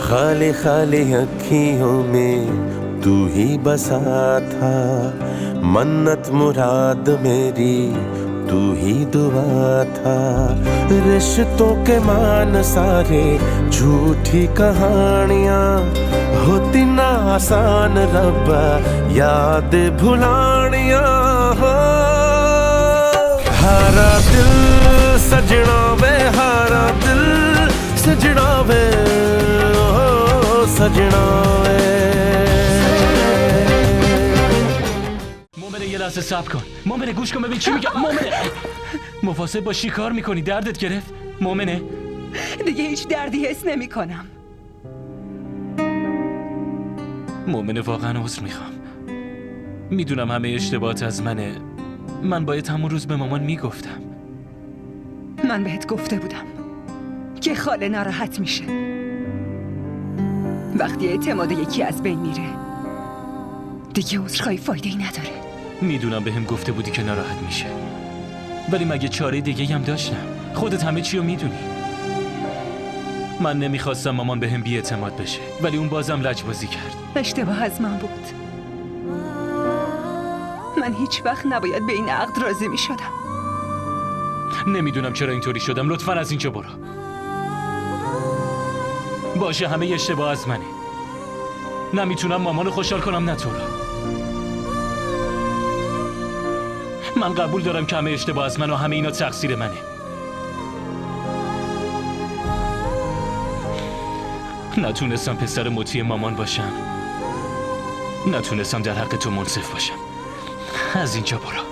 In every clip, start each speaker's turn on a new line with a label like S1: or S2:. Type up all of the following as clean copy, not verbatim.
S1: खाली खाली अखियों में तू ही बसा था, मन्नत मुराद मेरी तू ही दुआ था। रिश्तों के मान सारे झूठी कहानियां, होती ना आसान रब्बा याद भुलानियां। हो हारा दिल सजना वे, हारा दिल सजना वे, ओ सजना वे।
S2: مومنه یه لحظه صبر کن. مومنه گوش کن ببین چی میگم. مومنه مفاصل با چی کار میکنی؟ دردت گرفت؟ مومنه
S3: دیگه هیچ دردی حس نمی کنم.
S2: مومنه واقعا عذر میخوام. میدونم همه اشتباهات از منه. من باید همون روز به مامان میگفتم.
S3: من بهت گفته بودم که خاله ناراحت میشه وقتی اعتماد یکی از بین میره. دیگه عذرخواهی فایده‌ای نداره.
S2: میدونم بهم گفته بودی که ناراحت میشه، ولی مگه چاره دیگه هم داشتم؟ خودت همه چی رو میدونی. من نمیخواستم مامان بهم بی‌اعتماد بشه، ولی اون بازم لجبازی کرد.
S3: اشتباه از من بود. من هیچ وقت نباید به این عقد راضی میشدم.
S2: نمیدونم چرا اینطوری شدم. لطفاً از اینجا برو. باشه، همه اشتباه از منه. نمیتونم مامانو خوشحال کنم، نه تو رو. من قبول دارم که همه اشتباه از من و همه اینا تقصیر منه. نتونستم پسر مطیع مامان باشم، نتونستم در حق تو منصف باشم. از اینجا برو.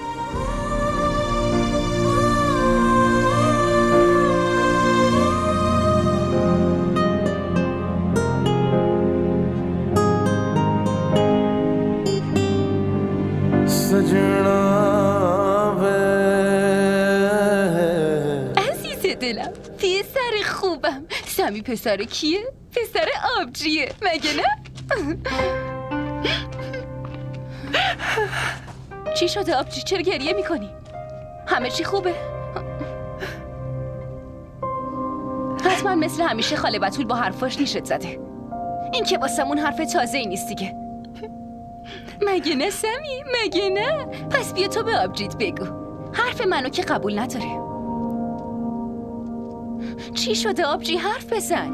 S4: عزیز دلم، پسر خوبم. سمی پسر کیه؟ پسر آبجیه، مگه نه؟ چی شده آبجی؟ چرا گریه میکنی؟ همه چی خوبه؟ حتما مثل همیشه خاله بتول با حرفاش نیشت زده. این که واسمون حرف تازه ای نیست دیگه. مگه نه سمی؟ مگه نه؟ پس بیا تو به آبجیت بگو. حرف منو که قبول نداره. چی شده آبجی؟ حرف بزن.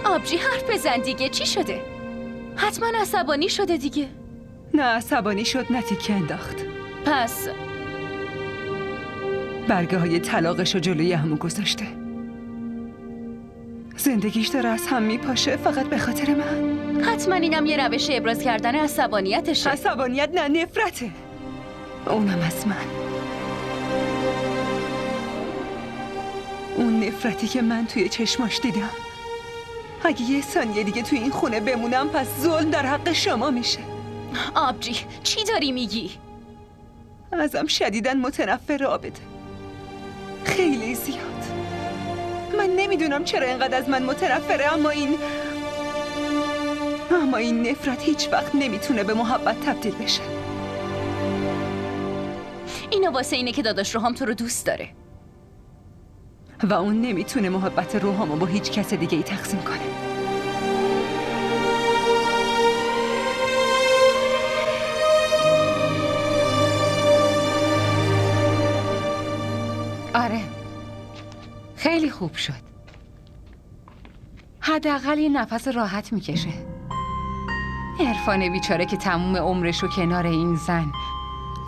S4: آبجی حرف بزن دیگه. چی شده؟ حتما عصبانی شده دیگه.
S3: نه عصبانی شد، نه تیکه انداخت.
S4: پس
S3: برگه های طلاقش رو جلوی همو گذاشته. زندگیش داره از هم میپاشه فقط به خاطر من.
S4: حتما اینم یه روش ابراز کردن عصبانیتشه.
S3: عصبانیت نه، نفرته. اونم از من. اون نفرتی که من توی چشماش دیدم. اگه یه ثانیه دیگه توی این خونه بمونم پس ظلم در حق شما میشه.
S4: آبجی چی داری میگی؟
S3: ازم شدیداً متنفر عابده. خیلی زیاد. من نمیدونم چرا اینقدر از من متنفره، اما این نفرت هیچ وقت نمیتونه به محبت تبدیل بشه.
S4: اینو واسه اینه که داداش روحام تو رو دوست داره
S3: و اون نمیتونه محبت روحامو با هیچ کس دیگه ای تقسیم کنه.
S5: آره، خیلی خوب شد. حداقل یه نفس راحت میکشه. عرفان بیچاره که تموم عمرشو کنار این زن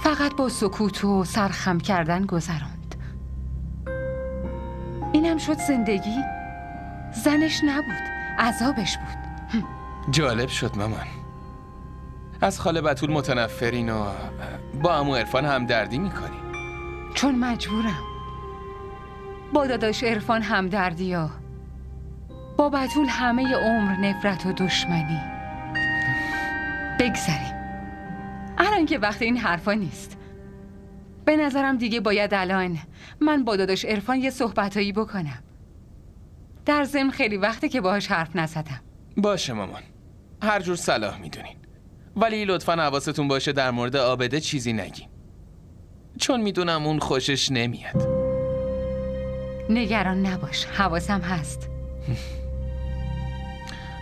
S5: فقط با سکوت و سرخم کردن گذراند. اینم شد زندگی؟ زنش نبود، عذابش بود.
S6: جالب شد مامان. از خاله بتول متنفرین و با عمو عرفان همدردی میکنی.
S5: چون مجبورم. با داداش عرفان همدردی ها، با بتول همه عمر نفرت و دشمنی. بگذریم. الان که وقت این حرفا نیست. به نظرم دیگه باید الان من با داداش عرفان یه صحبتایی بکنم. در ضمن خیلی وقته که باهاش حرف نزدم.
S6: باشه مامان، هر جور صلاح میدونین، ولی لطفاً حواستون باشه در مورد عابده چیزی نگین، چون میدونم اون خوشش نمیاد.
S5: نگران نباش، حواسم هست.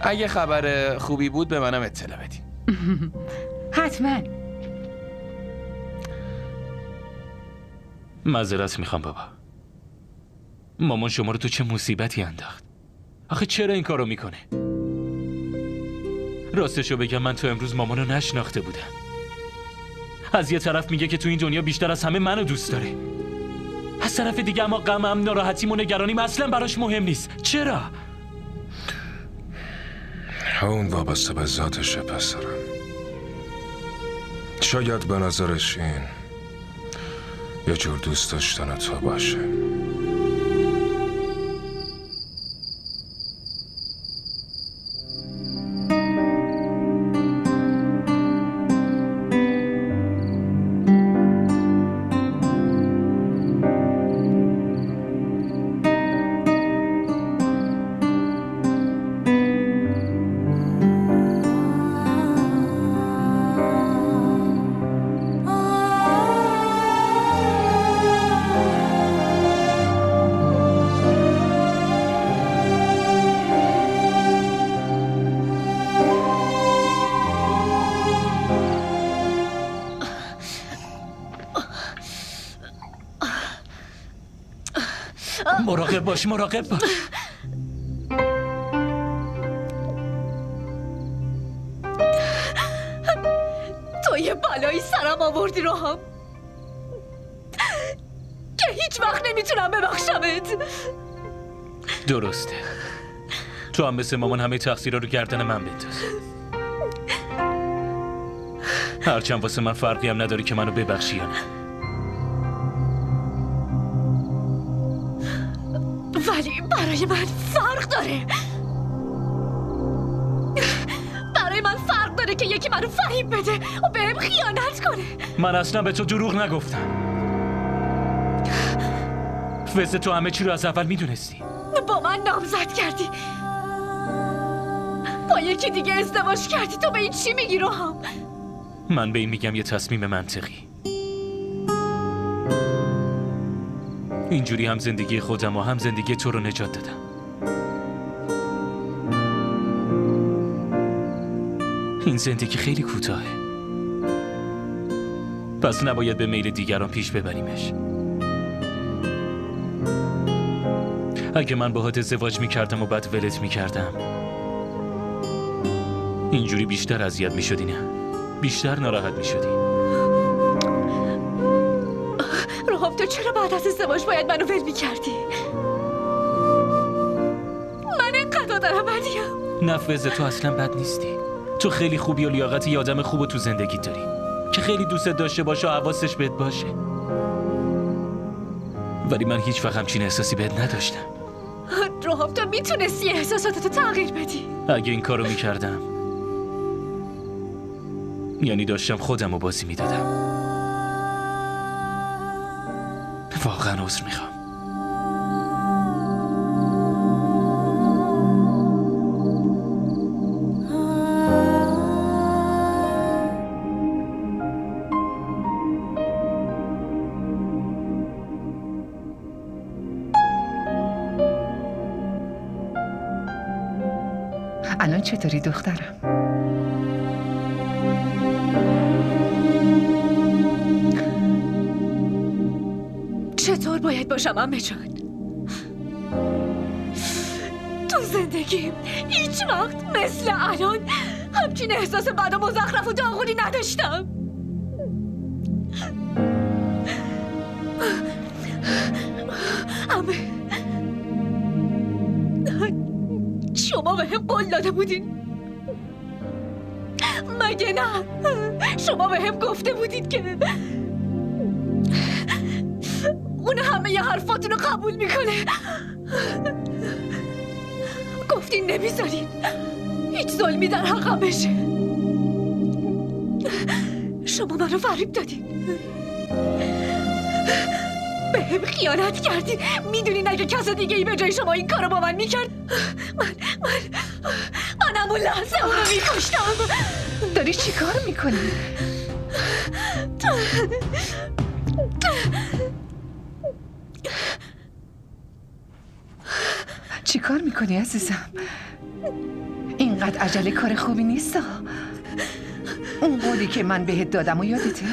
S6: اگه خبر خوبی بود به منم اطلاع بدین.
S5: حتما.
S2: معذرت میخوام بابا. مامان شما رو تو چه مصیبتی انداخت؟ آخه چرا این کارو میکنه؟ راستشو بگم من تو امروز مامانو نشناخته بودم. از یه طرف میگه که تو این دنیا بیشتر از همه منو دوست داره، از طرف دیگه اما غمم، ناراحتیم و نگرانیم اصلا براش مهم نیست. چرا؟
S7: اون وابسته به ذاتشه پسرم. شاید به نظرش این یه جور دوست داشتن تو باشه.
S2: مراقب باش.
S4: تو یه بلایی سرم آوردی روحام که هیچ وقت نمیتونم ببخشمت.
S2: درسته، تو هم مثل مامان همه تقصیرها رو گردن من بنداز. هرچند واسه من فرقی هم نداری که منو ببخشی یا نه.
S4: ولی برای من فرق داره. برای من فرق داره که یکی منو فریب بده و بهم خیانت کنه.
S2: من اصلا به تو دروغ نگفتم. واسه تو همه چی رو از اول میدونستی.
S4: با من نامزد کردی، با یکی دیگه ازدواج کردی. تو به این چی میگی روحام؟
S2: من به این میگم یه تصمیم منطقی. اینجوری هم زندگی خودم و هم زندگی تو رو نجات دادم. این زندگی خیلی کوتاهه، پس نباید به میل دیگران پیش ببریمش. اگه من باهات ازدواج میکردم و بعد ولت میکردم، اینجوری بیشتر اذیت میشدی، نه بیشتر ناراحت میشدی.
S4: روحام تو چرا بعد از ازدواج باید منو ول میکردی؟ من اینقدر آدم بدیم؟
S2: نفوذ تو اصلا بد نیستی. تو خیلی خوبی و لیاقت یه آدم خوب تو زندگی داری که خیلی دوستت داشته باشه و حواسش بهت باشه. ولی من هیچ وقت همچین احساسی بهت نداشتم.
S4: روحام تو میتونستی احساساتتو تغییر بدی.
S2: اگه این کارو میکردم یعنی داشتم خودم رو بازی میدادم. واقعا عذر میخوام.
S5: الان چطوری دخترم؟
S4: چطور باید باشم عمه جان؟ تو زندگیم هیچ وقت مثل الان همچین احساس بد و مزخرف و داغونی نداشتم. عمه، شما به هم قول داده بودین، مگه نه؟ شما به هم گفته بودید که اون همه ی حرفاتون رو قبول میکنه. گفتین نمیذارین هیچ ظلمی در حقم بشه. شما منو فریب دادین، به هم خیانت کردین. میدونین اگه کس دیگه ای به جای شما این کارو با من میکرد، من همون لحظه اونو میکشتم.
S5: داری چی کار میکنی؟ چی کار میکنی عزیزم؟ اینقدر عجله کار خوبی نیست. اون قولی که من بهت دادم و یادته؟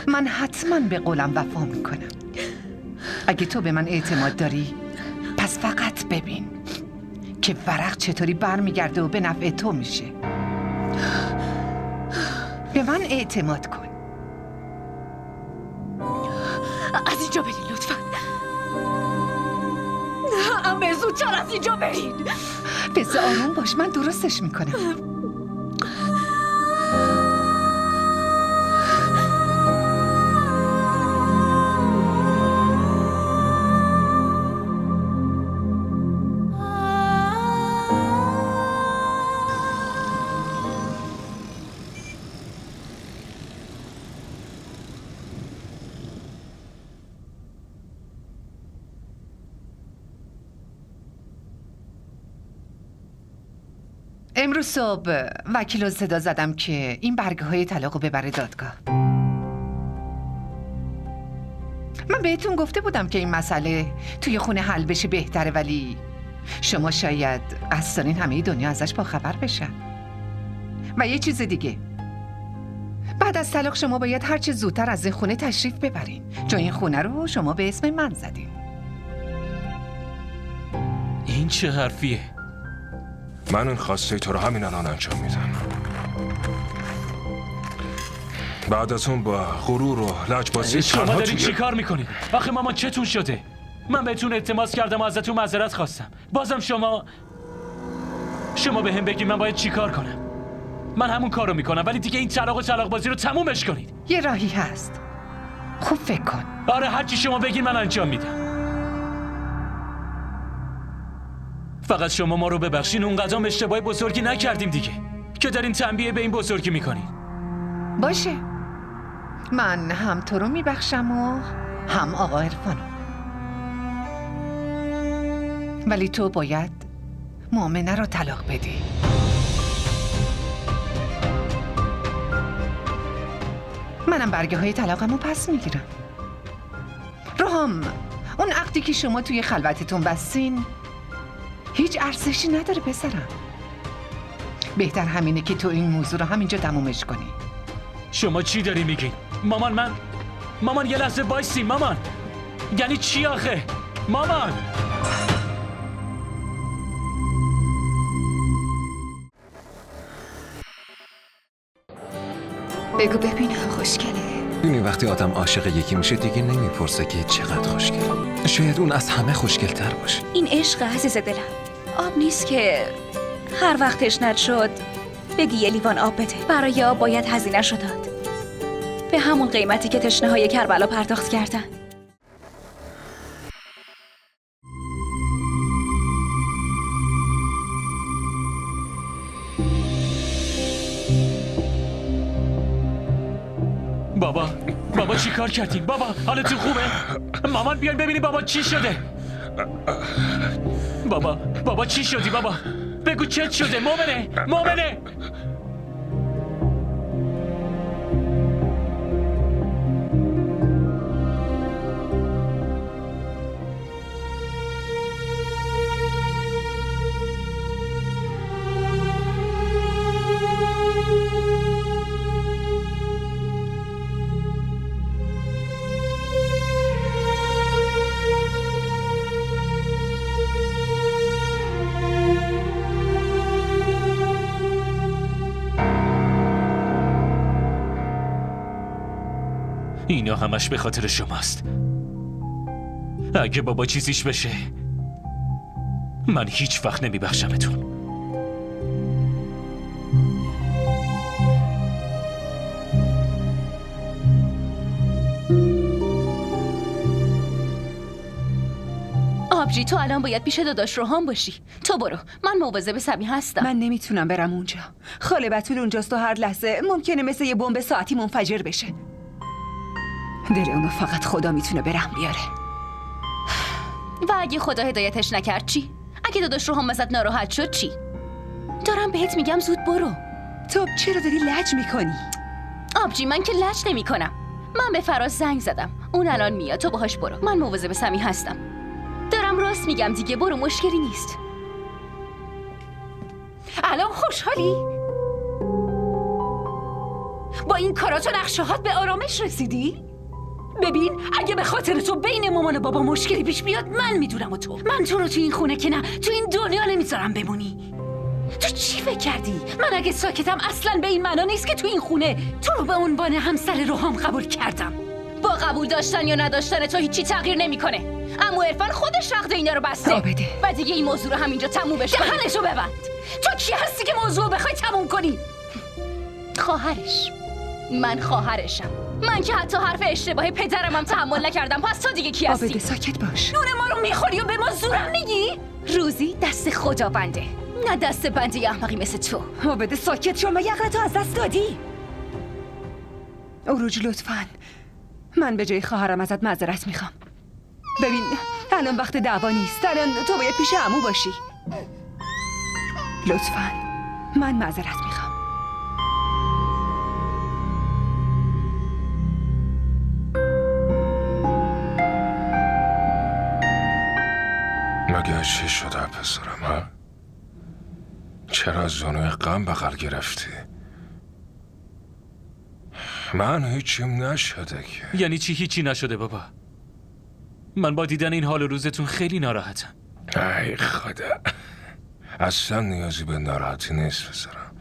S5: من حتما به قولم وفا میکنم. اگه تو به من اعتماد داری پس فقط ببین که ورق چطوری برمیگرده و به نفع تو میشه. به من اعتماد کن.
S4: از اینجا برین لطفا. همه زودتر از اینجا برین.
S5: بذار آروم باش، من درستش میکنم. امروز صبح وکیل رو صدا زدم که این برگه های طلاق رو ببره دادگاه. من بهتون گفته بودم که این مسئله توی خونه حل بشه بهتره، ولی شما شاید قصد دارین همه دنیا ازش باخبر بشن. و یه چیز دیگه، بعد از طلاق شما باید هرچه زودتر از این خونه تشریف ببرین، چون این خونه رو شما به اسم من زدین.
S2: این چه حرفیه؟
S7: من این خواسته تو رو همین الان انجام میدم. بعد از اون با غرور و لجبازی
S2: شما
S7: تنها
S2: دارین چی کار میکنید؟ آخه مامان چتون شده؟ من بهتون التماس کردم و ازتون معذرت خواستم. بازم شما به هم بگید من باید چی کار کنم. من همون کارو میکنم، ولی دیگه این طلاق بازی رو تمومش کنید.
S5: یه راهی هست، خوب فکر کن.
S2: آره هرچی شما بگید من انجام میدم. فقط شما ما رو ببخشین، اون قدم اشتباه بزرگی نکردیم دیگه که دارین تنبیه به این بزرگی میکنین.
S5: باشه، من هم تو رو میبخشم و هم آقا عرفانو، ولی تو باید مؤمنه رو طلاق بدی. منم برگه های طلاقمو پس میگیرم. روحام، اون عقدی که شما توی خلوتتون بستین هیچ ارزشی نداره پسرم. بهتر همینه که تو این موضوع رو همینجا تمومش کنی.
S2: شما چی داری میگین؟ مامان یه لحظه وایسی. مامان یعنی چی آخه؟ مامان
S3: بگو ببینم خوشگله.
S8: ببینی وقتی آدم عاشق یکی میشه دیگه نمیپرسه که چقدر خوشگل. شاید اون از همه خوشگل‌تر باشه.
S4: این عشق عزیز دلم آب نیست که هر وقت تشنت شد بگی یه لیوان آب بده. برای آب باید هزینه‌شو داد، به همون قیمتی که تشنه‌های کربلا پرداخت کردن.
S2: بابا چی کار کردین؟ بابا حالتون خوبه؟ مامان بیان ببینی بابا چی شده. بابا چی شدی بابا؟ بگو چت شده. مؤمنه اینا همش به خاطر شماست. اگه بابا چیزیش بشه من هیچ وقت نمیبخشمتون.
S4: آبجی تو الان باید پیش داداش روحان باشی. تو برو، من مواظب سمی هستم.
S3: من نمیتونم برم اونجا. خاله بتول اونجاست و هر لحظه ممکنه مثل یه بمب ساعتی منفجر بشه. دل اونو فقط خدا میتونه برم بیاره.
S4: و اگه خدا هدایتش نکرد چی؟ اگه داداش روحان ازت ناراحت شد چی؟ دارم بهت میگم زود برو.
S3: تو چرا داری لج میکنی؟
S4: آبجی من که لج نمی کنم. من به فراز زنگ زدم، اون الان میاد، تو باهاش برو. من مواظب سمی هستم. دارم دارم راست میگم دیگه. برو، مشکلی نیست.
S5: الان خوشحالی؟ با این کارات و نقشه‌هات به آرامش رسیدی؟ ببین، اگه به خاطر تو بین مامان و بابا مشکلی پیش بیاد، من میدونم و تو. من تو رو تو این خونه که نه، تو این دنیا نمیذارم بمونی. تو چی فکر کردی؟ من اگه ساکتم اصلاً به این معنا نیست که تو این خونه تو رو به عنوان همسر روحام قبول کردم.
S4: با قبول داشتن یا نداشتن تو هیچی تغییر نمیکنه. عمو عرفان خودش رخت اینا رو بسته.
S5: عابده.
S4: و دیگه این موضوع رو همینجا تموم بشه.
S5: دهنشو ببند. تو کی هستی که موضوع رو بخوای تموم کنی؟
S4: خواهرش. من خواهرشم. من که حتی حرف اشتباه پدرم هم تحمل نکردم. پس تو دیگه کی هستی؟
S3: عابده ساکت باش.
S5: نون ما رو میخوری و به ما زورم میگی؟
S4: روزی دست خدا بنده، نه دست بنده احمقی مثل تو.
S3: عابده ساکت شو. مگه عقلتو از دست دادی؟ عروج لطفاً، من به جای خواهرم ازت معذرت میخوام. ببین الان وقت دعوا نیست. الان تو باید پیش عمو باشی. لطفاً من معذرت میخوام.
S7: مگه چی شده پسرم ها؟ چرا از زانوی غم بغل گرفتی؟ من هیچیم نشده که.
S2: یعنی چی هیچی نشده بابا؟ من با دیدن این حال روزتون خیلی ناراحتم.
S7: ای خدا، اصلا نیازی به ناراحتی نیست پسرم.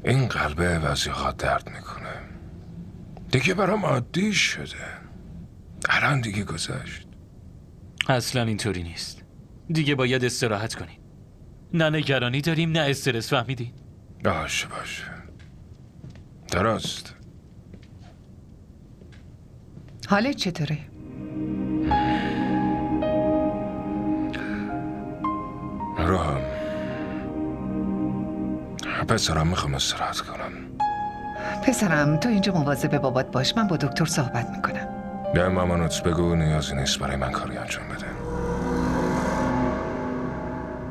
S7: این قلبه وضیحا درد میکنه. دیگه برام عادی شده. الان دیگه گذشت.
S2: اصلا اینطوری نیست. دیگه باید استراحت کنین. نه نگرانی داریم نه استرس، فهمیدین؟
S7: باشه درست.
S5: حالت چطوره؟
S7: روحم پسرم میخوام استراحت کنم.
S5: پسرم تو اینجا مواظب بابات باش. من با دکتر صحبت میکنم.
S7: به مامانوت بگو نیازی نیست برای من کاری انجام بده.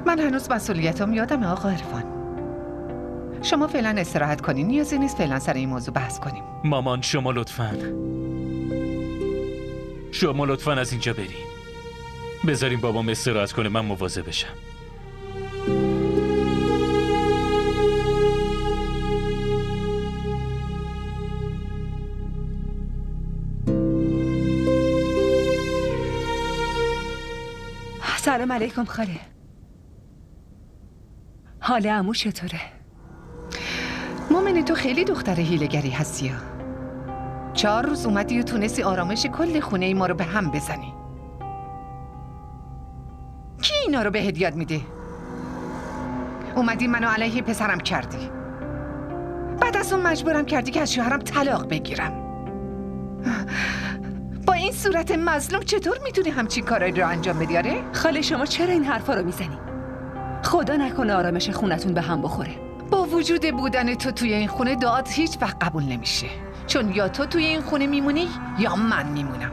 S5: من هنوز مسئولیتم یادمه آقا عرفان. شما فعلا استراحت کنین. نیازی نیست فعلا سر این موضوع بحث کنیم.
S2: مامان شما لطفاً از اینجا برین. بذارین بابام استراحت کنه، من مواظب بشم.
S3: سلام علیکم خاله. حال عمو چطوره؟
S5: مؤمنه تو خیلی دختر هیله‌گری هستی ها. 4 روز اومدی و تونستی آرامش کل خونه ای ما رو به هم بزنی. کی اینا رو بهت یاد میده؟ اومدی منو علیه پسرم کردی. بعد از اون مجبورم کردی که از شوهرم طلاق بگیرم. با این صورت مظلوم چطور میتونی همچین کارایی رو انجام بدی؟ آره؟
S3: خاله شما چرا این حرفا رو میزنی؟ خدا نکنه آرامش خونتون به هم بخوره.
S5: با وجود بودن تو توی این خونه دعات هیچ وقت قبول نمیشه. چون یا تو توی این خونه میمونی یا من میمونم.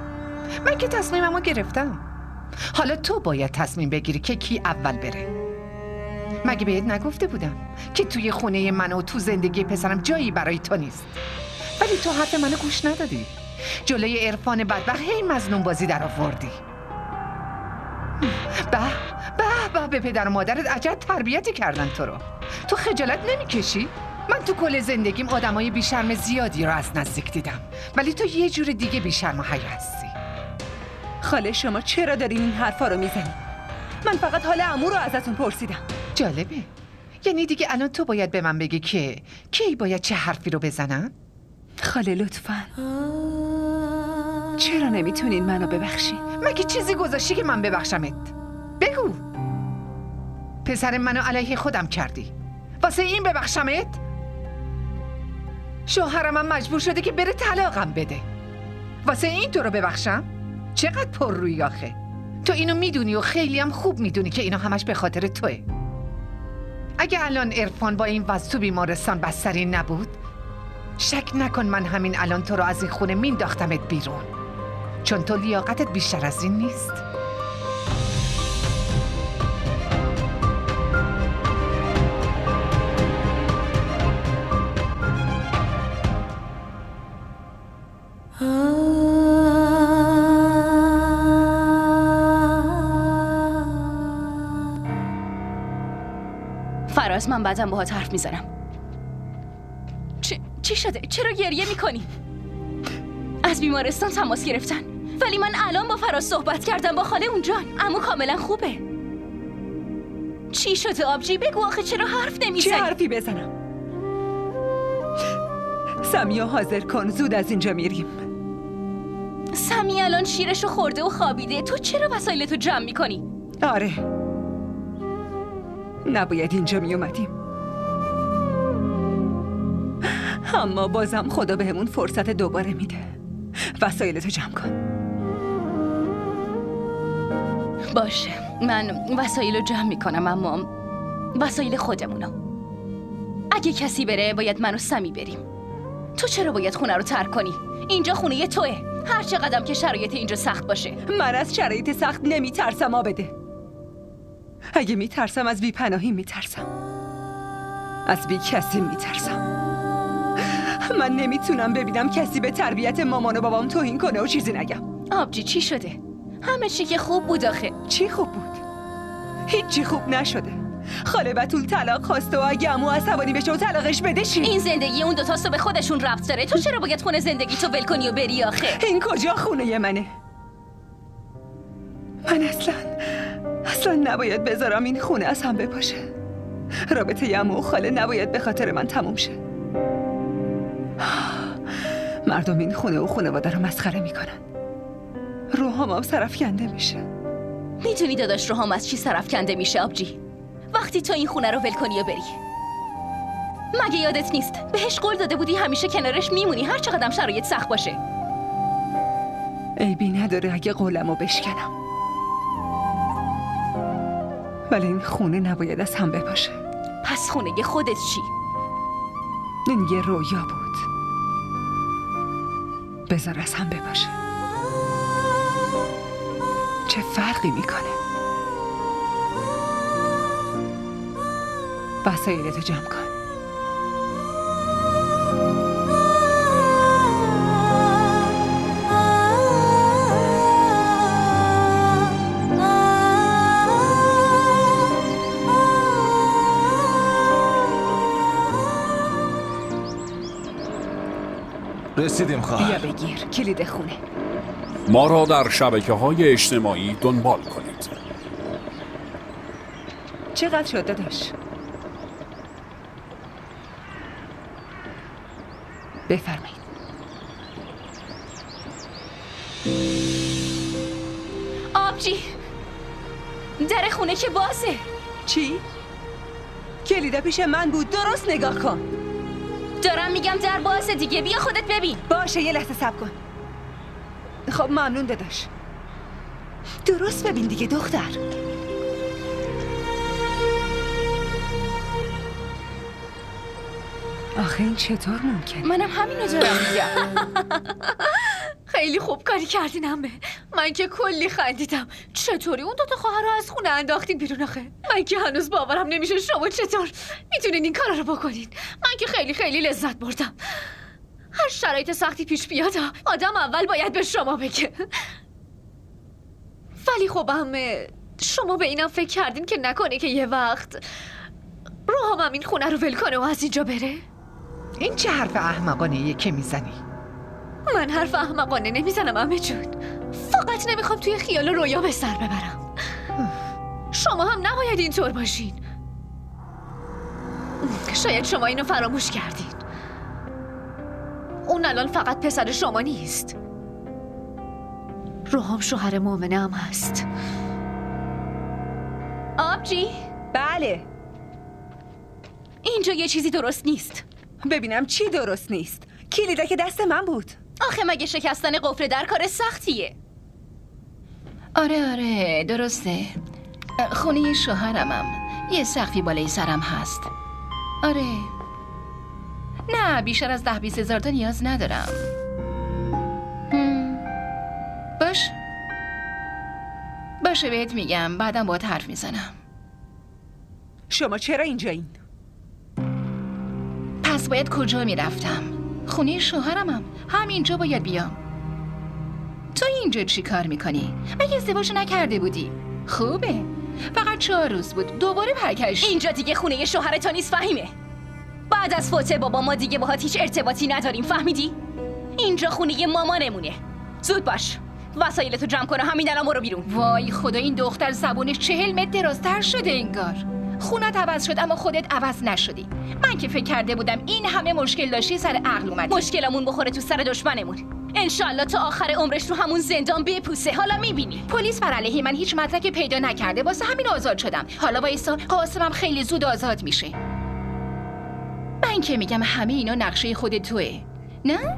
S5: من که تصمیممو گرفتم. حالا تو باید تصمیم بگیری که کی اول بره. مگه بهت نگفته بودم که توی خونه من و تو زندگی پسرم جایی برای تو نیست؟ ولی تو حرف منو گوش ندادی. جلوی عرفان بدبخت هی مظلوم بازی در آوردی. به پدر و مادرت عجب تربیتی کردن تو رو. تو خجالت نمیکشی؟ من تو کل زندگیم آدمای بیشرم زیادی رو از نزدیک دیدم، ولی تو یه جور دیگه بیشرم و حیا هستی.
S3: خاله شما چرا دارین این حرفا رو میزنی؟ من فقط حال عمو رو ازتون پرسیدم.
S5: جالبه. یعنی دیگه الان تو باید به من بگی که کی باید چه حرفی رو بزنم؟
S3: خاله لطفاً چرا نمیتونین منو ببخشین؟
S5: مگه چیزی گذاشتی که من ببخشمت؟ بگو. پسر منو علیه خودم کردی، واسه این ببخشمت؟ شوهرم هم مجبور شده که بره طلاقم بده، واسه این تو رو ببخشم؟ چقدر پر روی آخه. تو اینو میدونی و خیلی هم خوب میدونی که اینا همش به خاطر توه. اگه الان عرفان با این وضع تو بیمارستان بستری نبود، شک نکن من همین الان تو رو از این خونه مینداختمت بیرون، چون تو لیاقتت بیشتر از این نیست.
S4: فراز، من بعدم باهات حرف میزنم. چی شده؟ چرا گریه میکنی؟ از بیمارستان تماس گرفتن، ولی من الان با فراز صحبت کردم، با خاله اونجان. عمو کاملا خوبه. چی شده آبجی؟ بگو آخه چرا حرف نمیزنی؟
S3: چه حرفی بزنم؟ سمیو حاضر کن، زود از اینجا میریم.
S4: سمی الان شیرشو خورده و خوابیده، تو چرا وسایلتو جمع میکنی؟
S3: آره، نباید اینجا میومدیم، اما بازم خدا بهمون فرصت دوباره میده. وسایلتو جمع کن.
S4: باشه، من وسایلو جمع میکنم، اما وسایل خودمونو. اگه کسی بره باید من و سمی بریم. تو چرا باید خونه رو ترک کنی؟ اینجا خونه توئه، هر چقدر که شرایط اینجا سخت باشه.
S3: من از شرایط سخت نمیترسم آبده. اگه میترسم از بی پناهی میترسم، از بی کسی میترسم. من نمیتونم ببینم کسی به تربیت مامان و بابام توهین کنه و چیزی نگم.
S4: آبجی چی شده؟ همه چی که خوب بود آخه.
S3: چی خوب بود؟ هیچی خوب نشده. خاله بتول طلاق خواسته و اگه عمو عصبانی بشه و طلاقش بده چی؟
S4: این زندگی اون دوتاستو به خودشون ربط داره. تو چرا باید خونه زندگی تو ول کنی و بری آخه؟
S3: این کجا خونه منه؟ من اصلا نباید بذارم این خونه از هم بپاشه. رابطه عمو و خاله نباید به خاطر من تموم شه. مردم این خونه و خانواده رو مسخره میکنن. روحام هم سرفکنده میشه.
S4: میدونی داداش روحام از چی سرفکنده میشه آبجی؟ وقتی تو این خونه رو ول کنی و بری. مگه یادت نیست بهش قول داده بودی همیشه کنارش میمونی هر چقدر شرایط سخت باشه؟
S3: عیبی نداره اگه قولمو بشکنم، ولی این خونه نباید از هم بپاشه.
S4: پس خونه خودت چی؟
S3: این یه رویا بود، بذار از هم بپاشه. چه فرقی میکنه؟ وسایلتو جمع کن.
S9: رسیدیم
S3: بیا
S9: خواهر.
S3: بگیر کلید خونه.
S10: ما را در شبکه‌های اجتماعی دنبال کنید.
S3: چقدر شد داداش؟ بفرمایید.
S4: آبجی در خونه که بازه.
S3: چی؟ کلید پیش من بود، درست نگاه کن.
S4: دارم میگم در بازه دیگه، بیا خودت ببین.
S3: باشه یه لحظه صبر کن. خب ممنون داداش. درست ببین دیگه دختر. آخه این چطور ممکنه؟
S4: منم همینو دارم میگم.
S5: خیلی خوب کاری کردین همه. من که کلی خندیدم. چطوری اون دوتا خواهر رو از خونه انداختین بیرون آخه؟ من که هنوز باورم نمیشه شما چطور میتونین این کارا رو بکنین. من که خیلی خیلی لذت بردم. هر شرایط سختی پیش بیاد آدم اول باید به شما بگه. ولی خب همه شما به اینم فکر کردین که نکنه که یه وقت روحام این خونه رو ول کنه و از اینجا بره؟
S11: این چه حرف احمقانه‌ایه که میزنی؟
S5: من حرف احمقانه نمیزنم عمه جون. فقط نمیخوام توی خیال و رویا به سر ببرم. شما هم نباید اینطور باشین. شاید شما اینو فراموش کردین. اون الان فقط پسر شما نیست. روحام شوهر مؤمنه هم هست.
S4: آبجی
S3: بله.
S4: اینجا یه چیزی درست نیست.
S3: ببینم چی درست نیست؟ کلیده که دست من بود.
S4: آخه مگه شکستن قفل در کار سختیه؟
S12: آره درسته. خونه شوهرمم یه سقفی بالای سرم هست. آره نه بیشتر از 10-20 هزار تا نیاز ندارم. باشه بهت میگم بعدم باهات حرف میزنم.
S3: شما چرا اینجایین؟
S12: پس باید کجا میرفتم؟ خونه شوهرمم، همینجا باید بیام. تو اینجا چی کار میکنی؟ مگه ازدواج نکرده بودی؟ خوبه فقط 4 روز بود، دوباره برگشت.
S4: اینجا دیگه خونه شوهر تو نیست، فهیمه؟ بعد از فوت بابا ما دیگه باهات هیچ ارتباطی نداریم، فهمیدی؟ اینجا خونه مامانمونه. زود باش، وسایلتو جمع کن و همین الان برو بیرون.
S12: وای خدا، این دختر زبونش 40 متر درازتر شده انگار. خونت عوض شد اما خودت عوض نشدی. من که فکر کرده بودم این همه مشکل داشتی سر عقل اومدی.
S4: مشکلمون بخوره تو سر دشمنمون. انشالله تا آخر عمرش رو همون زندان بپوسه. حالا میبینی.
S12: پلیس بر علیه من هیچ مدرکی پیدا نکرده، واسه همین آزاد شدم. حالا وایسا، قاسمم خیلی زود آزاد میشه. من که میگم همه اینا نقشه خود توئه. نه؟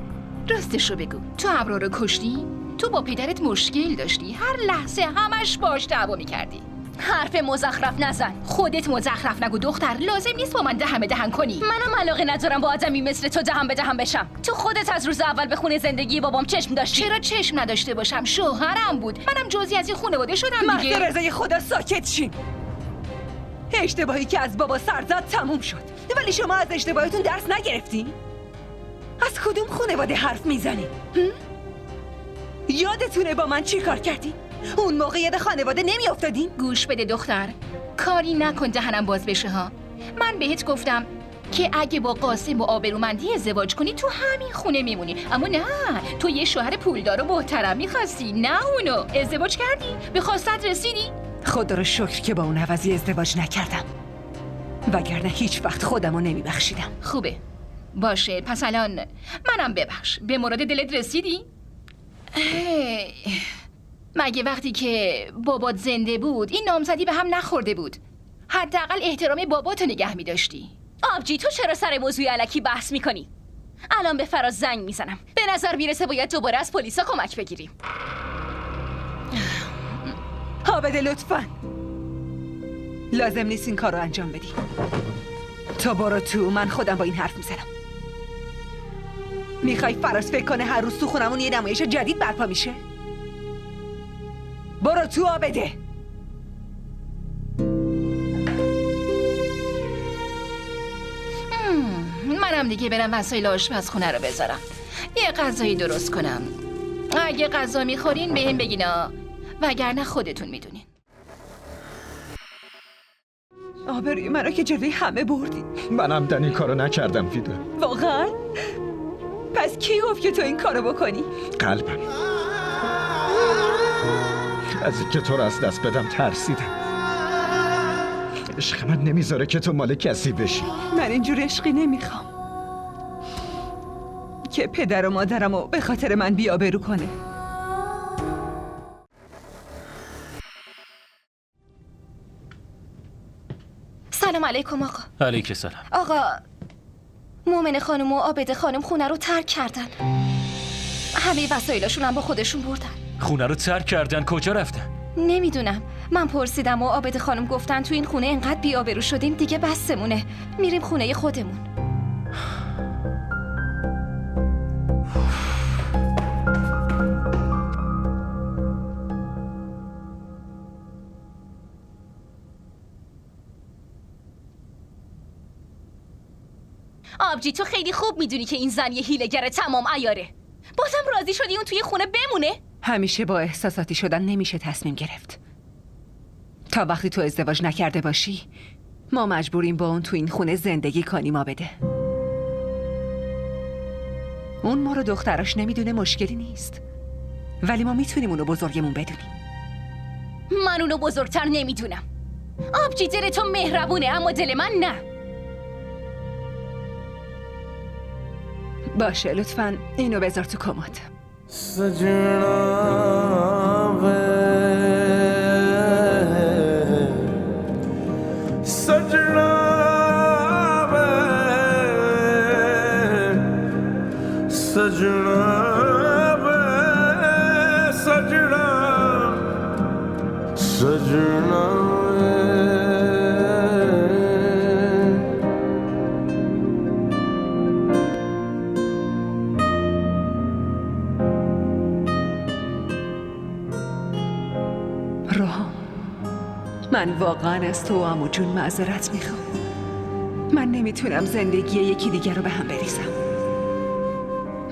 S12: راستشو بگو. تو ابرار رو کشتی؟ تو با پدرت مشکل داشتی، هر لحظه همش باش دعوا میکردی.
S4: حرف مزخرف نزن.
S12: خودت مزخرف نگو دختر، لازم نیست با من دهن به دهن کنی.
S4: منم علاقه ندارم با آدمی مثل تو دهن به دهن بشم. تو خودت از روز اول به خونه زندگی بابام چشم داشتی.
S12: چرا چشم نداشته باشم؟ شوهرم بود. منم جزئی از این خانواده شدم دیگه.
S3: مرد رضای خدا ساکت شین. اشتباهی که از بابا سر زد تموم شد، ولی شما از اشتباهتون درس نگرفتین؟ از کدوم خانواده حرف میزنی؟ یادتونه با من چی کار کردی؟ اون موقع یاد خانواده نمیافتادین؟
S12: گوش بده دختر، کاری نکن دهنم باز بشه ها. من بهت گفتم که اگه با قاسم و آبرومندی ازدواج کنی تو همین خونه میمونی، اما نه، تو یه شوهر پولدار و محترم میخواستی، نه اونو. ازدواج کردی، به خواستت رسیدی.
S3: خدا رو شکر که با اون عوضی ازدواج نکردم، وگرنه هیچ وقت خودمو نمیبخشیدم.
S12: خوبه، باشه، پس الان منم ببخش. به مراد دلت رسیدی؟ مگه وقتی که بابات زنده بود این نامزدی به هم نخورده بود؟ حداقل احترام باباتو نگه می‌داشتی.
S4: آبجی تو چرا سر موضوع الکی بحث میکنی؟ الان به فراز زنگ میزنم. به نظر میرسه باید دوباره از پلیسا کمک بگیریم.
S3: عابده لطفاً لازم نیست این کار رو انجام بدی. تو برو تو، من خودم با این حرف میزنم. میخوای فراز فکر کنه هر روز تو خونمون یه نمایش جدید برپا میشه؟ برو تو عابده.
S12: منم دیگه برم وسایل آشپزخونه رو بذارم، یه غذایی درست کنم. اگه غذا میخورین بهم بگینا، وگرنه خودتون میدونین.
S3: آبروی منو که جلوی همه بردی.
S9: منم دن این کارو نکردم فیده.
S3: واقعا؟ پس کی گفت که تو این کارو بکنی؟
S9: قلبم از اینکه تو رو از دست بدم ترسیدم. عشق من نمیذاره که تو مال کسی بشی.
S3: من اینجور عشقی نمیخوام که پدر و مادرمو به خاطر من بی‌آبرو کنه.
S4: سلام علیکم آقا.
S2: علیک سلام.
S4: آقا، مومن خانم و عابده خانم خونه رو ترک کردن. همه وسایلاشون هم با خودشون بردن.
S2: خونه رو ترک کردن؟ کجا رفتن؟
S4: نمیدونم. من پرسیدم و عابده خانم گفتن تو این خونه انقدر بی‌آبرو شدیم دیگه بسمونه، میریم خونه خودمون. آبجی تو خیلی خوب میدونی که این زن یه هیله‌گر تمام عیاره. بازم راضی شدی اون توی خونه بمونه؟
S3: همیشه با احساساتی شدن نمیشه تصمیم گرفت. تا وقتی تو ازدواج نکرده باشی ما مجبوریم با اون تو این خونه زندگی کنیم. عابده اون ما رو دختراش نمیدونه، مشکلی نیست، ولی ما میتونیم اونو بزرگمون بدونیم.
S4: من اونو بزرگتر نمیدونم. آبجی دل تو مهربونه اما دل من نه.
S3: باشه لطفاً اینو بذار تو کمد. من واقعا از تو و عمو جون معذرت میخوام. من نمیتونم زندگی یکی دیگر رو به هم بریزم.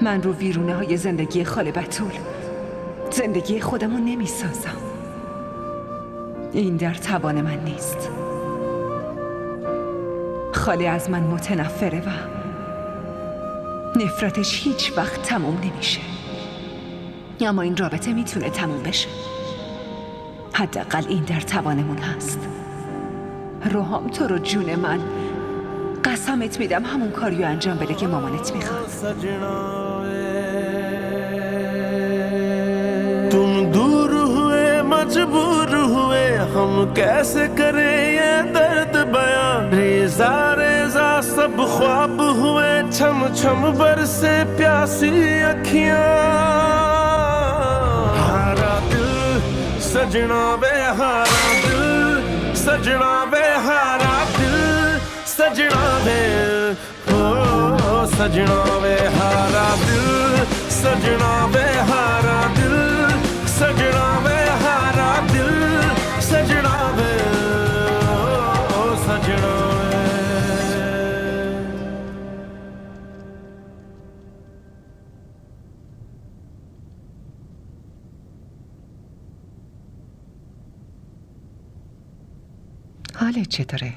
S3: من رو ویرونه های زندگی خاله بتول زندگی خودمو نمیسازم. این در توان من نیست. خاله از من متنفره و نفرتش هیچ وقت تموم نمیشه. اما این رابطه میتونه تموم بشه. حداقل این در توانمون هست. روحام تو رو جون من، قسمت میدم همون کاریو انجام بده که مامانت میخواد.
S1: तुम दूर हुए मजबूर हुए हम कैसे करें ये दर्द बयां रेजा रेजा सब ख्वाब हुए छम छम बरसे प्यासी अखियां हारा दिल सजना वे हारा दिल सजना वे हारा दिल सजना वे ओ सजना वे हारा दिल सजना वे हारा दिल सजना वे हारा दिल सजना वे ओ सजना वे
S11: حالت چطوره؟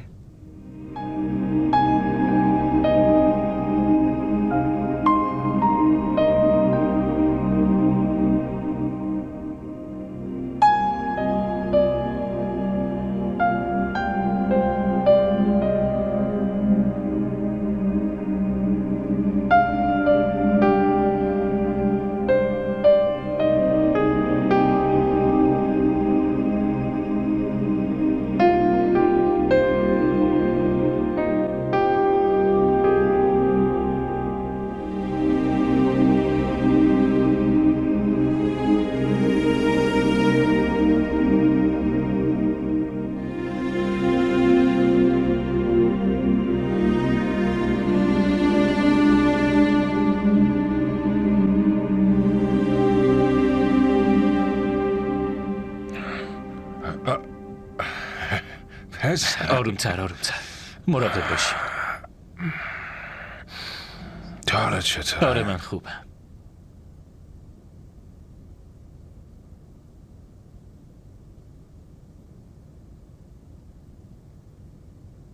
S2: آرومتر آرومتر، مراقب باشی.
S7: حالت چطور؟
S2: آره من خوبم.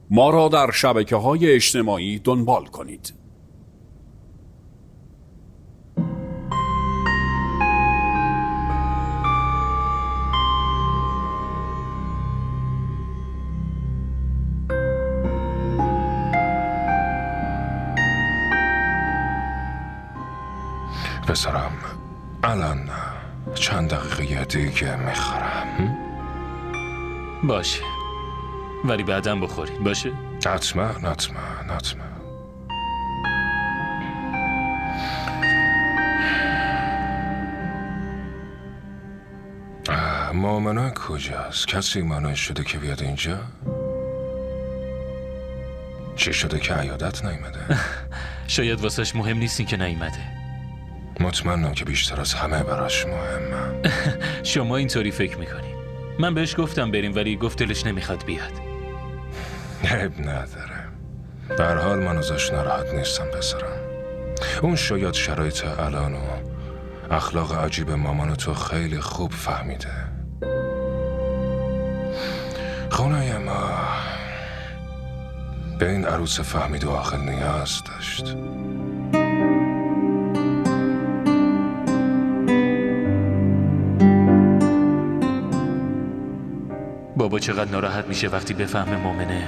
S10: ما را در شبکه‌های اجتماعی دنبال کنید.
S7: پسرم الان چند دقیقه دیگه میخورم.
S2: باشه ولی بعدم بخوری. باشه؟
S7: حتما. مامنا کجاست؟ کسی مانع شده که بیاد اینجا؟ چی شده که عیادت نیومده؟
S2: شاید واسش مهم نیستی که نیومده.
S7: مطمئنم که بیشتر از همه براش مهمم.
S2: شما اینطوری فکر میکنی. من بهش گفتم بریم ولی گفت دلش نمیخواد بیاد.
S7: عیب نداره. به هر حال من ازش ناراحت نیستم پسرم. اون شاید شرایط الان و اخلاق عجیب مامان تو خیلی خوب فهمیده. خونه ما به این عروس فهمید و عاقل نیاز داشت.
S2: بابا چقدر ناراحت میشه وقتی بفهمه مؤمنه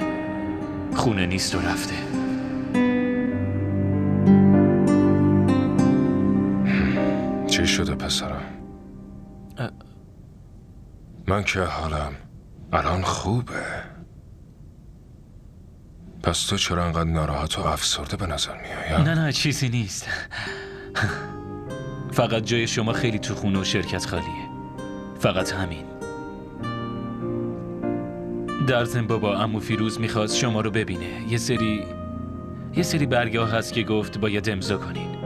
S2: خونه نیست و رفته.
S7: چی شده پسرم؟ من که حالم الان خوبه. پس تو چرا انقدر ناراحت و افسرده به نظر میای؟
S2: نه چیزی نیست. فقط جای شما خیلی تو خونه و شرکت خالیه. فقط همین. در ضمن بابا عمو فیروز میخواست شما رو ببینه. یه سری برگاه هست که گفت باید امضا کنین.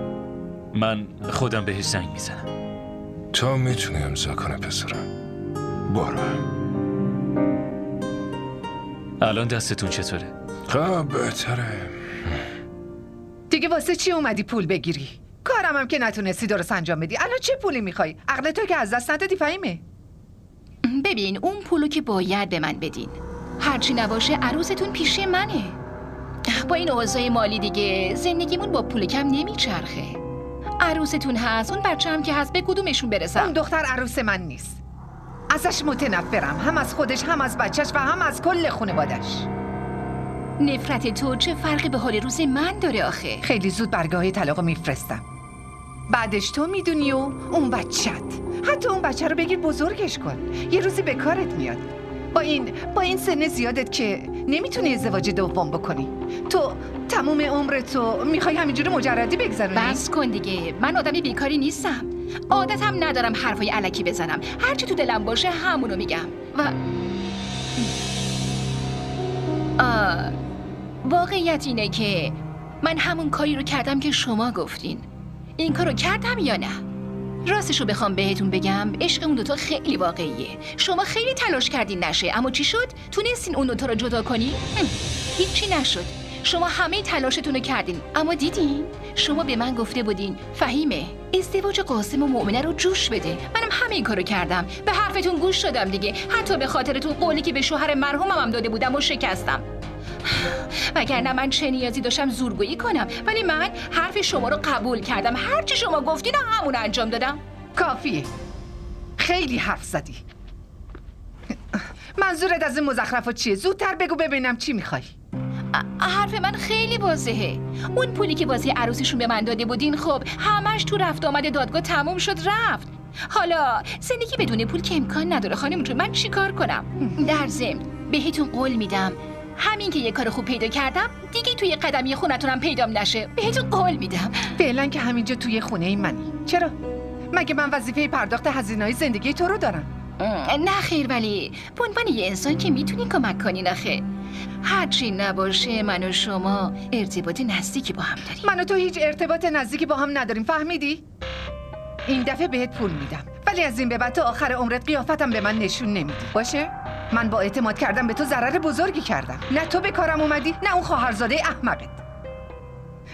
S2: من خودم بهش زنگ میزنم.
S7: تو میتونی امضا کنه پسرم. برو.
S2: الان دستتون چطوره؟
S7: خب بهتره.
S11: دیگه واسه چی اومدی پول بگیری؟ کارم هم که نتونستی درست انجام بدی. الان چه پولی میخوای؟ عقل تو که از دست ندادی فهیمه.
S12: ببین اون پولو که باید به من بدین. هرچی نباشه عروستون پیش منه. با این اوضاع مالی دیگه زندگیمون با پول کم نمیچرخه. عروستون هست، اون بچه هم که هست، به کدومشون برسم؟
S11: اون دختر عروس من نیست. ازش متنفرم، هم از خودش، هم از بچهش و هم از کل خانوادش.
S12: نفرت تو چه فرقی به حال روز من داره آخه؟
S11: خیلی زود برگاه طلاق میفرستم. بعدش تو میدونی و اون بچت. حتی اون بچه رو بگیر بزرگش کن، یه روزی به کارت میاد. با این سن زیادت که نمیتونی ازدواج دوم بکنی. تو تموم عمرتو میخوای همینجوری مجردی بگذرونی؟
S12: بس کن دیگه، من آدمی بیکاری نیستم. عادت هم ندارم حرفای الکی بزنم. هرچی تو دلم باشه همونو میگم. و واقعیت اینه که من همون کاری رو کردم که شما گفتین. این کارو کردم یا نه؟ راستشو بخوام بهتون بگم، عشق اون دوتا خیلی واقعیه. شما خیلی تلاش کردین نشه، اما چی شد؟ تونستین اون دوتا رو جدا کنی؟ هیچی نشد. شما همه تلاشتون رو کردین، اما دیدین؟ شما به من گفته بودین فهیمه ازدواج قاسم و مؤمنه رو جوش بده. منم همین کارو کردم. به حرفتون گوش دادم دیگه. حتی به خاطرتون قولی که به شوهر مرحومم هم داده بودم و شکستم. وگرنه من چه نیازی داشتم زورگویی کنم؟ ولی من حرف شما رو قبول کردم. هرچی شما گفتین همون انجام دادم.
S11: کافیه. خیلی حرف زدی. منظورت از این مزخرفات چیه؟ زودتر بگو ببینم چی میخوای.
S12: حرف من خیلی واضحه. اون پولی که واسه عروسیشون به من داده بودین، خب همش تو رفت آمد دادگاه تموم شد رفت. حالا زندگی بدون پول که امکان نداره خانم جون. من چی کار کنم؟ در ضمن بهتون قول میدم همین که یه کار خوب پیدا کردم دیگه توی قدمی خونتونم پیدام نشه. بهتون قول میدم.
S11: فعلا که همینجا توی خونه منی. چرا؟ مگه من وظیفه پرداخت هزینه‌های زندگی تو رو دارم؟
S12: نه خیر، ولی به عنوان یه انسان که میتونین کمک کنین. آخه هرچی نباشه من و شما ارتباط نزدیکی با هم داریم.
S11: من و تو هیچ ارتباط نزدیکی با هم نداریم، فهمیدی؟ این دفعه بهت پول میدم، ولی از این به بعد تا آخر عمرت قیافتم به من نشون نمیدی، باشه؟ من با اعتماد کردم به تو ضرر بزرگی کردم. نه تو به کارم اومدی، نه اون خواهرزاده احمقت.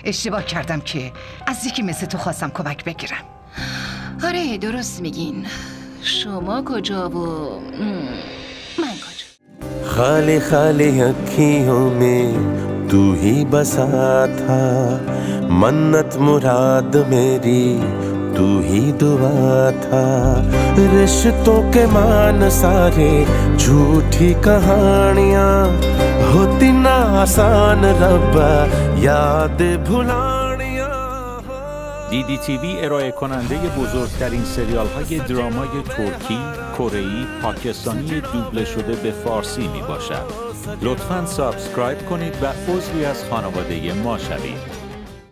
S11: اشتباه کردم که از یکی مثل تو خواستم کمک بگیرم.
S12: آره درست میگین. شما کجا و من کجا؟
S1: खाली खाली अखियों में तू ही बसा था, मन्नत मुराद मेरी तू ही दुआ था. रिश्तों के मान सारे झूठी कहानियाँ होती ना आसान रब्बा याद भुलानियाँ.
S10: DDTV ارائه کننده بزرگترین سریال های درامای ترکی، کره‌ای، پاکستانی دوبله شده به فارسی می باشد. لطفاً سابسکرایب کنید و عضوی از خانواده ما شوید.